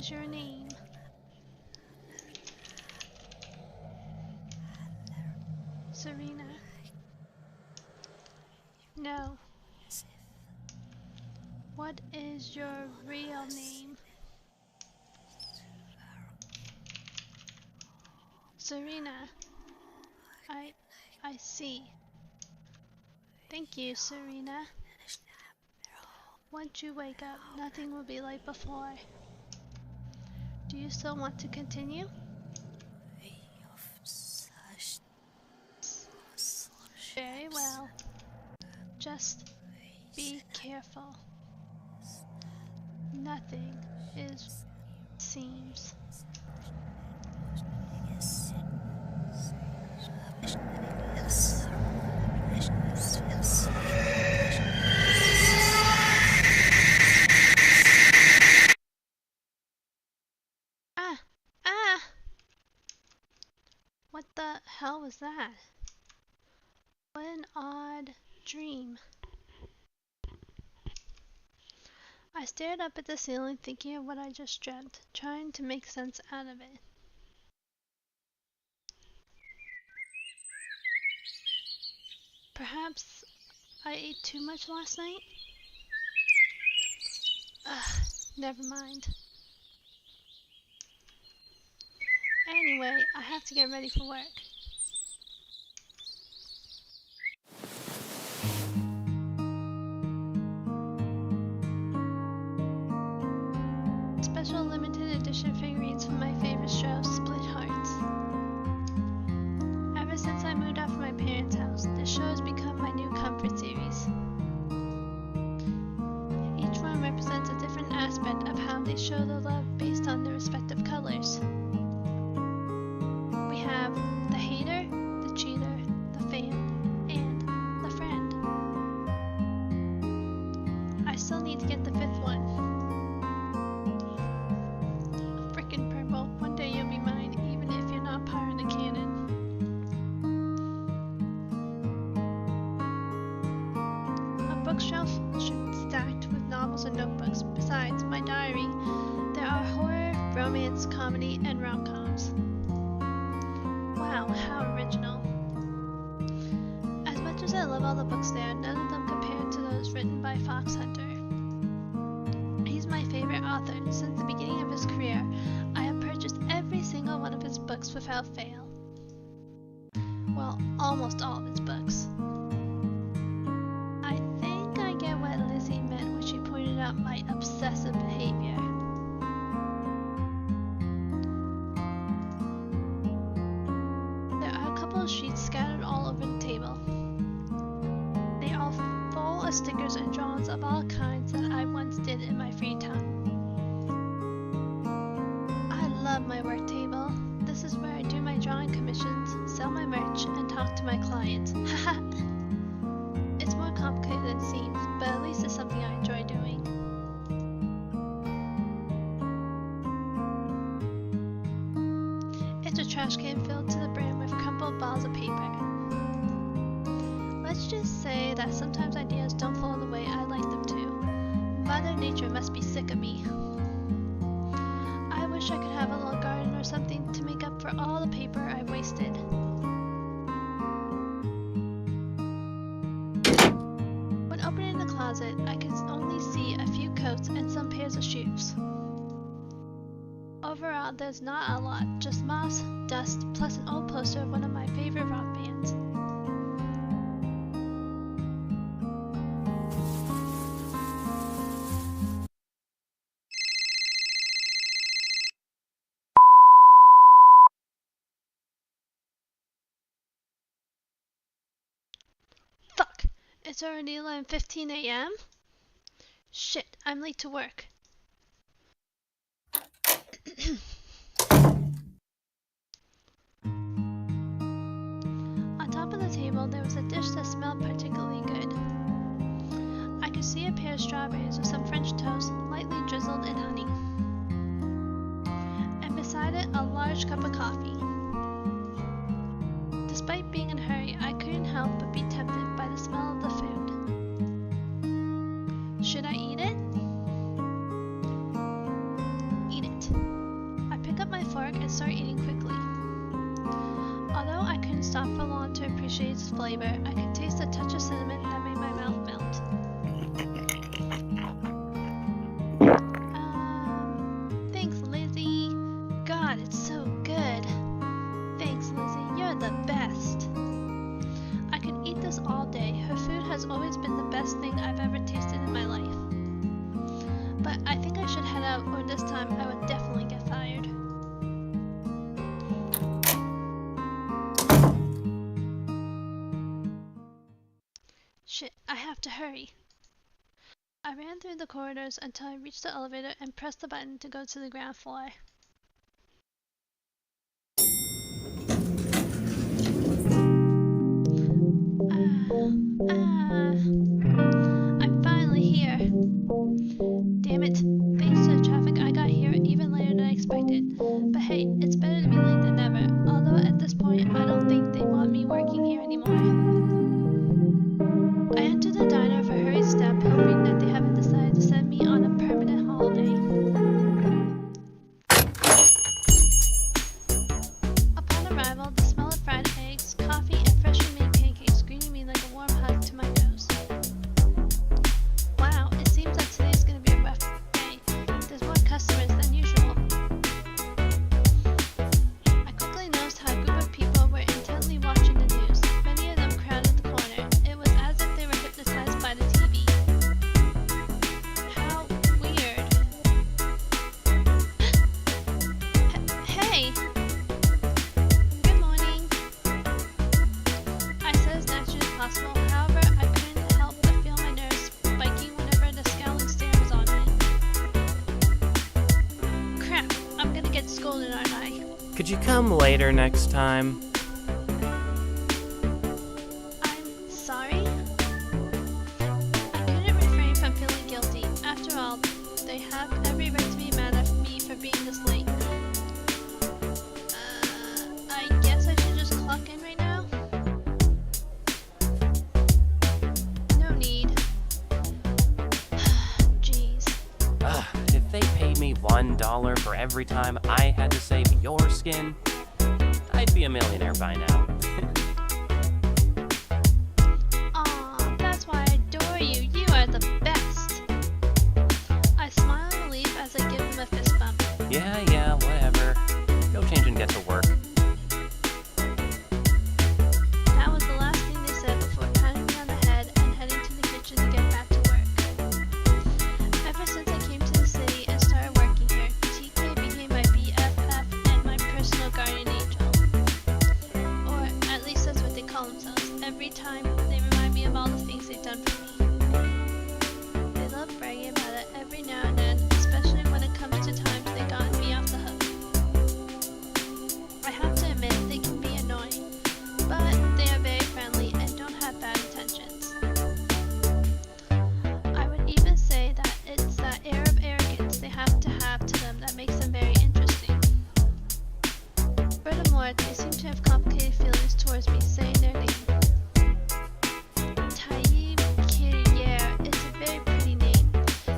is your name? Serena. No. What is your real name? Serena. I see. Thank you, Serena. Once you wake up, nothing will be like before. Do you still want to continue? Very well. Just be careful. Nothing is seems. Ah! What the hell was that? What an odd dream. I stared up at the ceiling thinking of what I just dreamt, trying to make sense out of it. Perhaps I ate too much last night? Ugh, never mind. Anyway, I have to get ready for work. Special limited edition figurines from my favorite show, Split Hearts. Ever since I moved out from my parents' house, this show has become my new comfort series. Each one represents a different aspect of how they show their love based on their respective colors. We have the hater, the cheater, the fan, and the friend. I still need to get the fifth one. Frickin' purple, one day you'll be mine, even if you're not part of the canon. A bookshelf should be stacked with novels and notebooks. Besides my diary, there are horror, romance, comedy, and rom-coms. Wow, how original. As much as I love all the books there, none of them compare to those written by Fox Hunter. He's my favorite author. Since the beginning of his career, I have purchased every single one of his books without fail. Well, almost all of his books. I think I get what Lizzie meant when she pointed out my obsessive behavior. Sheets scattered all over the table. They are full of stickers and drawings of all kinds that I once did in my free time. I love my work table. This is where I do my drawing commissions, sell my merch, and talk to my clients. Haha! It's more complicated than it seems, but at least it's something I enjoy doing. It's a trash can filled to the brim with crumpled balls of paper. Let's just say that sometimes ideas don't flow the way I like them to. Mother Nature must be sick of me. I wish I could have a little garden or something to make up for all the paper I've wasted. When opening the closet, I could only see a few coats and some pairs of shoes. Overall, there's not a lot, just moss, dust, plus an old poster of one of my favorite rock bands. Fuck! It's already 11:15 a.m.? Shit, I'm late to work. On top of the table, there was a dish that smelled particularly good. I could see a pair of strawberries with some French toast, lightly drizzled in honey. And beside it, a large cup of coffee. Despite being in a hurry, I couldn't help but be tempted by the smell of the food. Should I eat it? Eat it. work and start eating quickly. Although I couldn't stop for long to appreciate its flavor, I could taste the touch of cinnamon that made my mouth melt. Thanks, Lizzie. God, it's so good. Thanks, Lizzie. You're the best. I could eat this all day. Her food has always been the best thing I've ever tasted in my life. But I think I should head out, or this time I would definitely get fired. Shit, I have to hurry. I ran through the corridors until I reached the elevator and pressed the button to go to the ground floor. I'm finally here. Damn it. Thanks to the traffic, I got here even later than I expected. But hey, it's better to be late than never. Although at this point, I don't think they want me working here anymore. I entered the diner with a hurried step, hoping that they haven't decided to send me on a permanent holiday. Upon arrival, the smell of fried eggs, coffee, and freshly made pancakes greeted me like a warm hug to my nose. Wow, it seems like today's going to be a rough day. There's more customers than usual. I quickly noticed how a group of people were intently watching the news. Many of them crowded the corner. It was as if they were hypnotized by the TV. How weird. Hey! Good morning. I said as naturally as possible. However, I couldn't help but feel my nerves spiking whenever the scowling stare was on me. Crap, I'm gonna get scolded, aren't I? Could you come later next time? I'm sorry? I couldn't refrain from feeling guilty. After all, they have every right to be mad at me for being this late. I guess I should just clock in right now? No need. Jeez. If they paid me $1 for every time I had to save your skin, I'd be a millionaire by now. Aw, that's why I adore you. You are the best. I smile in relief as I give them a fist bump. Yeah, whatever. Go change and get to work. That was the last thing they said before patting me on the head and heading to the kitchen to get back to work. Ever since I came to the city and started working here, TK became my BFF and my personal guardian angel. Or at least that's what they call themselves. Every time they remind me of all the things they've done for me. They love bragging about it every now and then, especially when it comes to times they gotten me off the hook. I have to admit, they can be annoying, but they are very friendly and don't have bad intentions. I would even say that it's that air of arrogance they have to them that makes them very interesting. Furthermore, they seem to have complicated feelings towards me saying their name. Taib Kiryer, it's a very pretty name.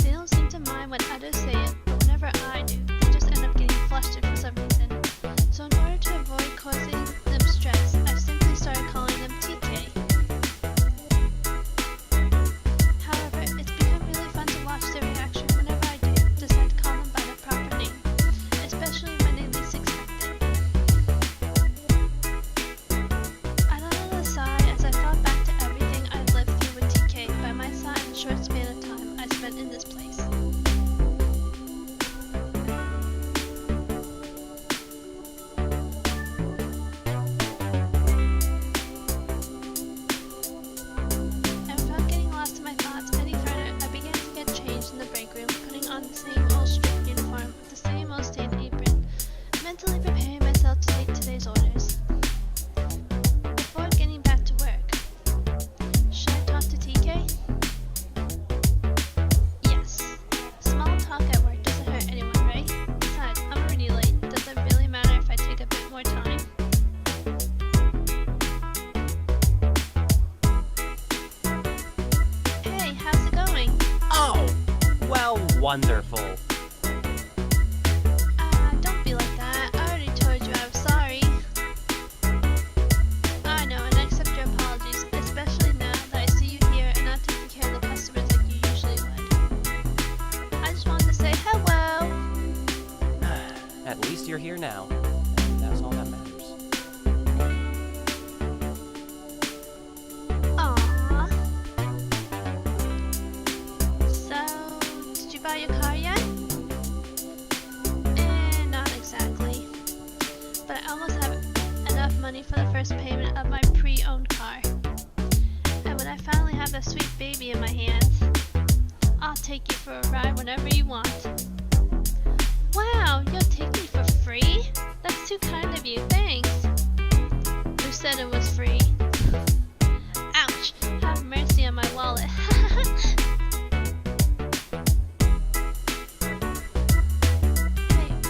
They don't seem to mind when others say it, but whenever I do, they just end up getting flustered for some reason. So in order to avoid causing them stress, I've simply started calling them TK. However, it's become really fun to watch their reaction whenever I do decide to call them by their proper name, especially when they least expect it. I let out a sigh as I thought back to everything I'd lived through with TK by my side in the short span of time I spent in this place. And without getting lost in my thoughts any further, I began to get changed in the break room, putting on the same old strict uniform with the same old stained apron, mentally preparing myself to take today's orders. Before getting back to work, should I talk to TK? Yes. Small talk at work doesn't hurt anyone, right? Besides, I'm already late. Does it really matter if I take a bit more time? Hey, how's it going? Oh, well, wonderful. Don't be like that. I but I almost have enough money for the first payment of my pre-owned car. And when I finally have that sweet baby in my hands, I'll take you for a ride whenever you want. Wow, you'll take me for free? That's too kind of you, thanks. Who said it was free? Ouch, have mercy on my wallet. Hey,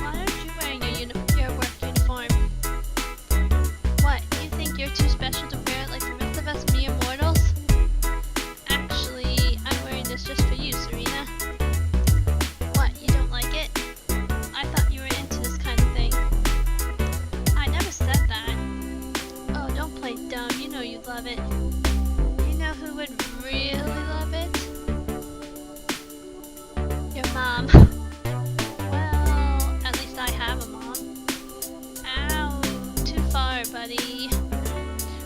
why aren't you wearing your work uniform? What, you think you're too special to wear it like the rest of us mere mortals? Actually, I'm wearing this just for you, Serena. What, you don't like it? I thought you were into this kind of thing. I never said that. Oh, don't play dumb, you know you'd love it. You know who would really love it? Your mom. Well, at least I have a mom. Ow, too far, buddy.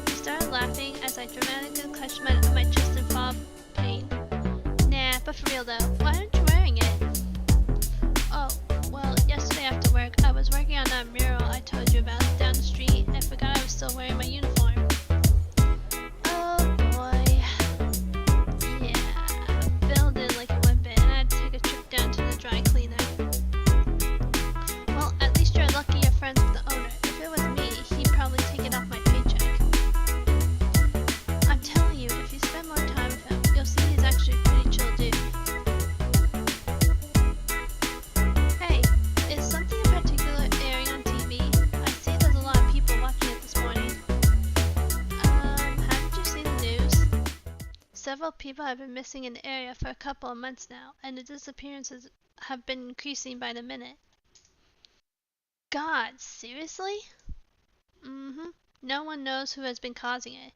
We started laughing as I dramatically clutched my chest in fob pain. Nah, but for real though, why aren't you wearing it? Oh, well, yesterday after work, I was working on that mural I told you about down the street, and I forgot I was still wearing my uniform. Oh boy. Yeah, filled in like a wet bit, and I had to take a trip down to the dry cleaner. Well, at least you're lucky you're friends with the owner. If it was me, he'd probably take it off my paycheck. I'm telling you, if you spend more time with him, you'll see he's actually a pretty chill dude. Hey, is something in particular airing on TV? I see there's a lot of people watching it this morning. Haven't you seen the news? Several people have been missing in the area for a couple of months now, and the disappearances have been increasing by the minute. God, seriously? Mm-hmm. No one knows who has been causing it.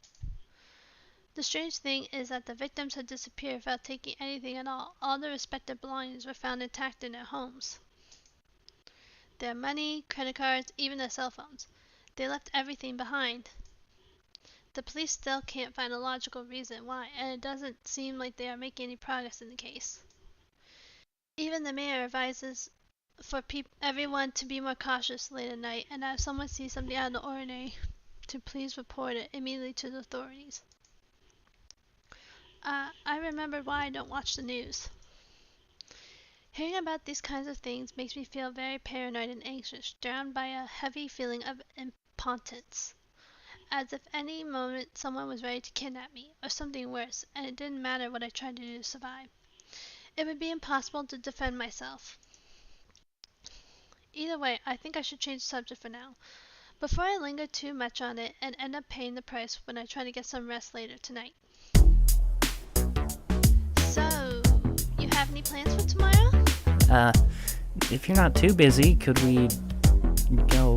The strange thing is that the victims had disappeared without taking anything at all. All their respective belongings were found intact in their homes. Their money, credit cards, even their cell phones. They left everything behind. The police still can't find a logical reason why, and it doesn't seem like they are making any progress in the case. Even the mayor advises for everyone to be more cautious late at night, and if someone sees something out of the ordinary, to please report it immediately to the authorities. I remembered why I don't watch the news. Hearing about these kinds of things makes me feel very paranoid and anxious, drowned by a heavy feeling of impotence. As if any moment someone was ready to kidnap me, or something worse, and it didn't matter what I tried to do to survive. It would be impossible to defend myself. Either way, I think I should change the subject for now, before I linger too much on it and end up paying the price when I try to get some rest later tonight. So, you have any plans for tomorrow? If you're not too busy, could we go